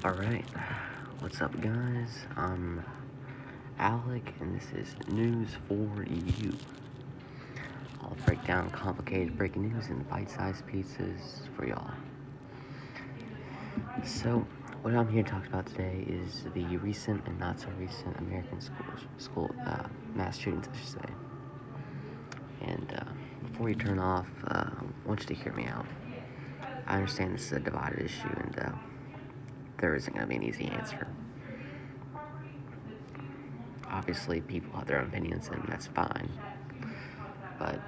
Alright, what's up guys? I'm Alec and this is News for You. I'll break down complicated breaking news in bite-sized pieces for y'all. So, what I'm here to talk about today is the recent and not so recent American school mass shootings, I should say. And before you turn off, I want you to hear me out. I understand this is a divided issue and there isn't going to be an easy answer. Obviously, people have their own opinions, and that's fine. But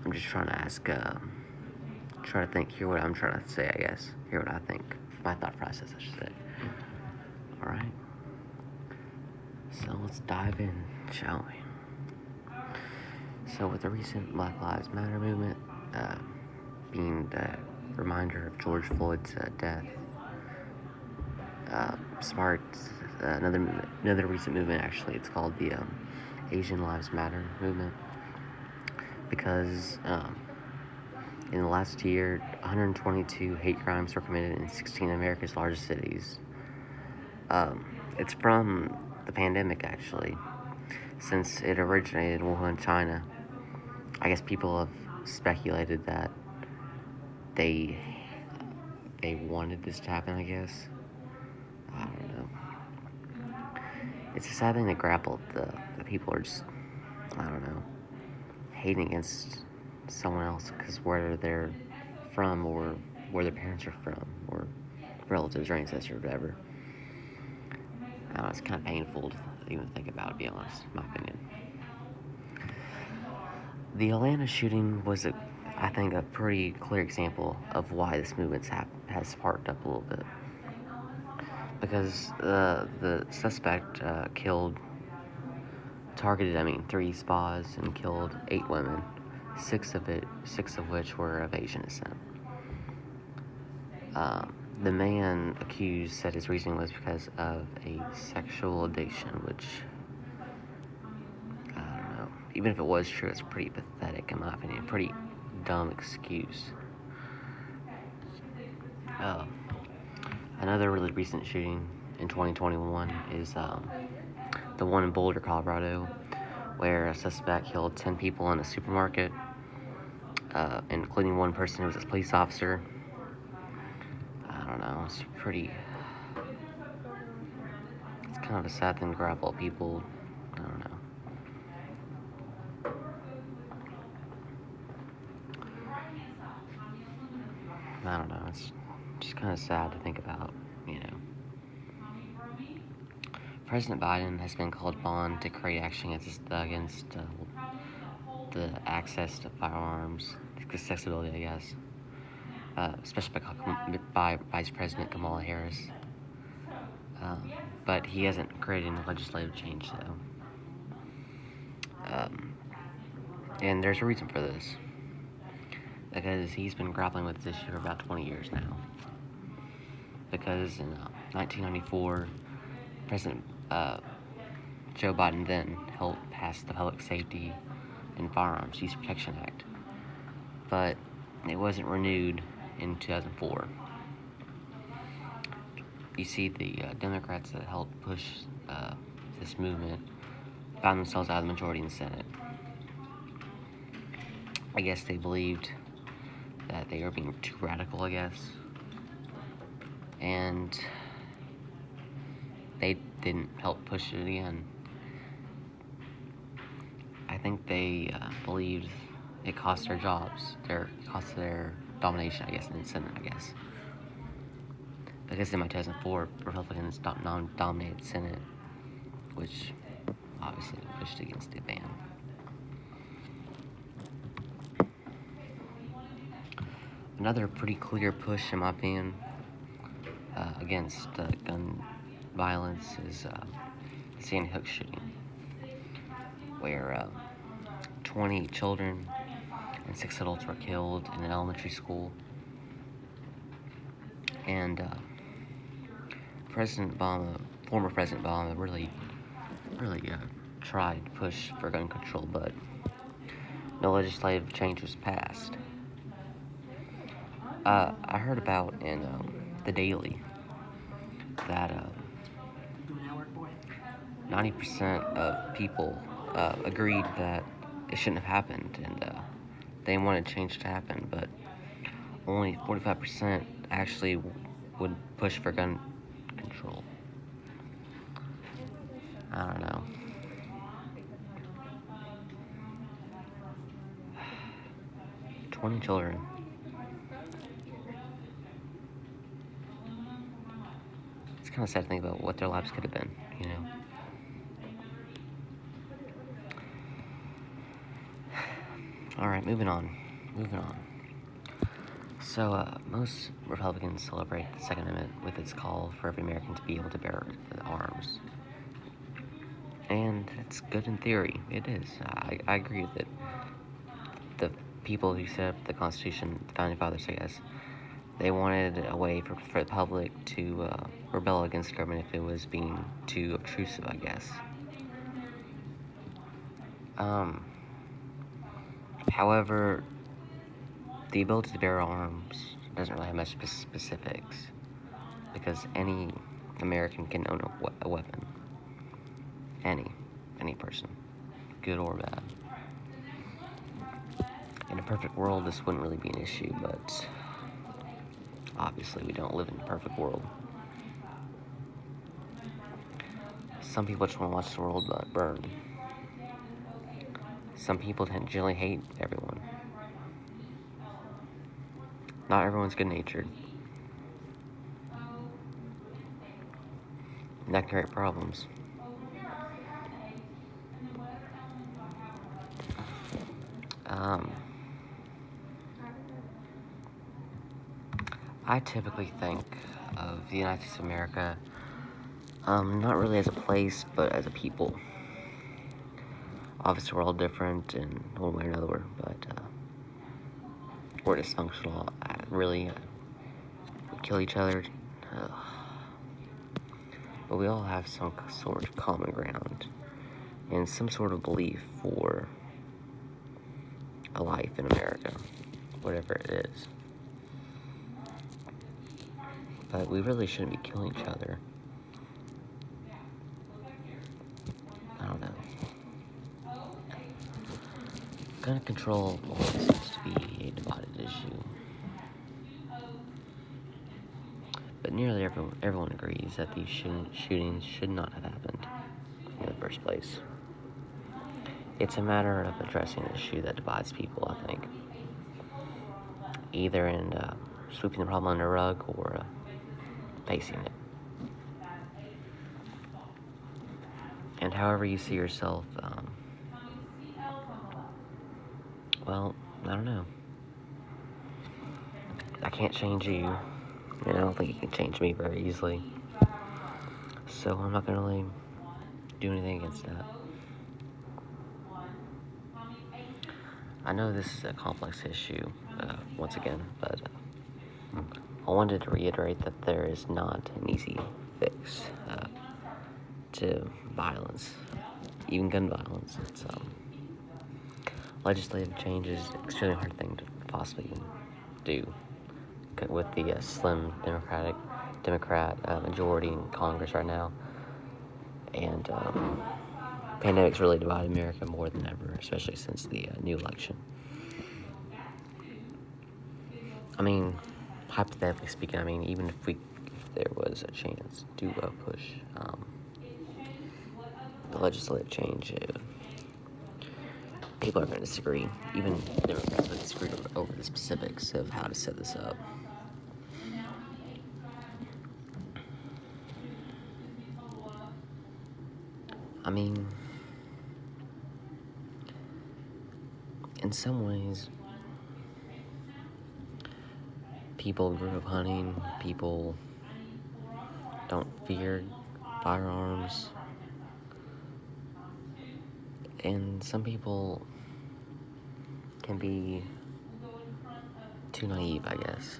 I'm just trying to ask, try to think, hear what I'm trying to say, I guess. Hear what I think. My thought process, I should say. Alright. So let's dive in, shall we? So with the recent Black Lives Matter movement, being the reminder of George Floyd's death, sparked another recent movement. Actually, it's called the Asian Lives Matter movement, because in the last year, 122 hate crimes were committed in 16 of America's largest cities. It's from the pandemic, actually, since it originated in Wuhan, China. I guess people have speculated that they wanted this to happen, I guess. I don't know. It's a sad thing to grapple. The people are just, I don't know, hating against someone else because where they're from or where their parents are from or relatives or ancestors or whatever. I don't know, it's kind of painful to even think about, to be honest, in my opinion. The Atlanta shooting was, I think, a pretty clear example of why this movement has sparked up a little bit. Because the suspect targeted 3 spas and killed 8 women, 6 of which were of Asian descent. The man accused said his reasoning was because of a sexual addiction, which, I don't know, even if it was true, it's pretty pathetic in my opinion, pretty dumb excuse. Another really recent shooting in 2021 is the one in Boulder, Colorado, where a suspect killed 10 people in a supermarket, including one person who was a police officer. I don't know, it's kind of a sad thing to grapple. People, I don't know. I don't know, it's just kind of sad to think about, President Biden has been called upon to create action against the access to firearms, accessibility, I guess, especially by Vice President Kamala Harris. But he hasn't created any legislative change, though. And there's a reason for this. Because he's been grappling with this issue for about 20 years now. Because in 1994, President Joe Biden then helped pass the Public Safety and Firearms Use Protection Act. But it wasn't renewed in 2004. You see, the Democrats that helped push this movement found themselves out of the majority in the Senate. I guess they believed that they were being too radical, I guess. And they didn't help push it again. I think they believed it cost their jobs, cost their domination, I guess, in the Senate, I guess. Because in 2004, Republicans dominated the Senate, which obviously pushed against the ban. Another pretty clear push, in my opinion, against gun violence is the Sandy Hook shooting, where 20 children and 6 adults were killed in an elementary school. And former President Obama really tried to push for gun control, but no legislative change was passed. I heard about in The Daily that 90% of people agreed that it shouldn't have happened, and they wanted change to happen, but only 45% actually would push for gun control. I don't know. Twenty children. It's kind of sad to think about what their lives could have been, you know. Alright, moving on. So, most Republicans celebrate the Second Amendment with its call for every American to be able to bear arms. And it's good in theory. It is. I agree with it. The people who set up the Constitution, the Founding Fathers, I guess, they wanted a way for the public to rebel against government if it was being too obtrusive, I guess. However, the ability to bear arms doesn't really have much specifics, because any American can own a weapon. Any person, good or bad. In a perfect world, this wouldn't really be an issue, but obviously we don't live in a perfect world. Some people just want to watch the world burn. Some people generally hate everyone. Not everyone's good-natured. And that can create problems. I typically think of the United States of America, not really as a place, but as a people. Obviously, we're all different in one way or another, but we're dysfunctional. We kill each other. But we all have some sort of common ground and some sort of belief for a life in America, whatever it is. But we really shouldn't be killing each other. I don't know. Gun control always seems to be a divided issue. But nearly everyone agrees that these shootings should not have happened in the first place. It's a matter of addressing an issue that divides people, I think. Either in sweeping the problem under the rug or facing it. And however you see yourself, well, I don't know. I can't change you, and I don't think you can change me very easily. So I'm not gonna really do anything against that. I know this is a complex issue, once again, but I wanted to reiterate that there is not an easy fix to violence, even gun violence. It's legislative change is an extremely hard thing to possibly do with the slim Democrat majority in Congress right now, and pandemic's really divided America more than ever, especially since the new election. I mean, hypothetically speaking, even if there was a chance to push the legislative change, people are going to disagree. Even Democrats will disagree over the specifics of how to set this up. I mean, in some ways, people grew up hunting, people don't fear firearms, and some people can be too naive, I guess.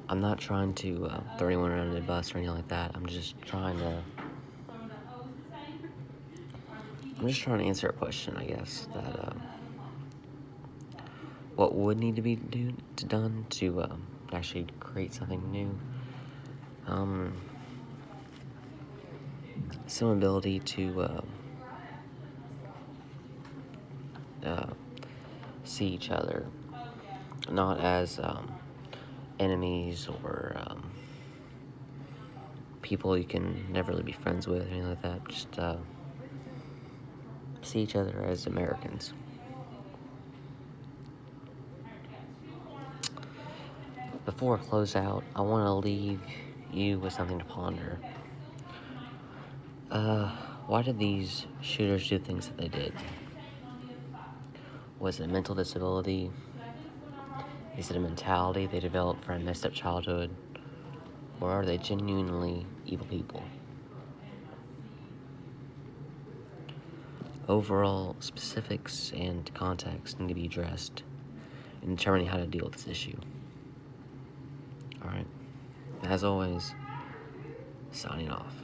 I'm not trying to throw anyone under the bus or anything like that. I'm just trying to answer a question, I guess, that what would need to be done to actually create something new. Some ability to see each other not as enemies or people you can never really be friends with, or anything like that. Just see each other as Americans. Before I close out, I want to leave you with something to ponder. Why did these shooters do things that they did? Was it a mental disability? Is it a mentality they developed from a messed up childhood? Or are they genuinely evil people? Overall, specifics and context need to be addressed in determining how to deal with this issue. Alright. As always, signing off.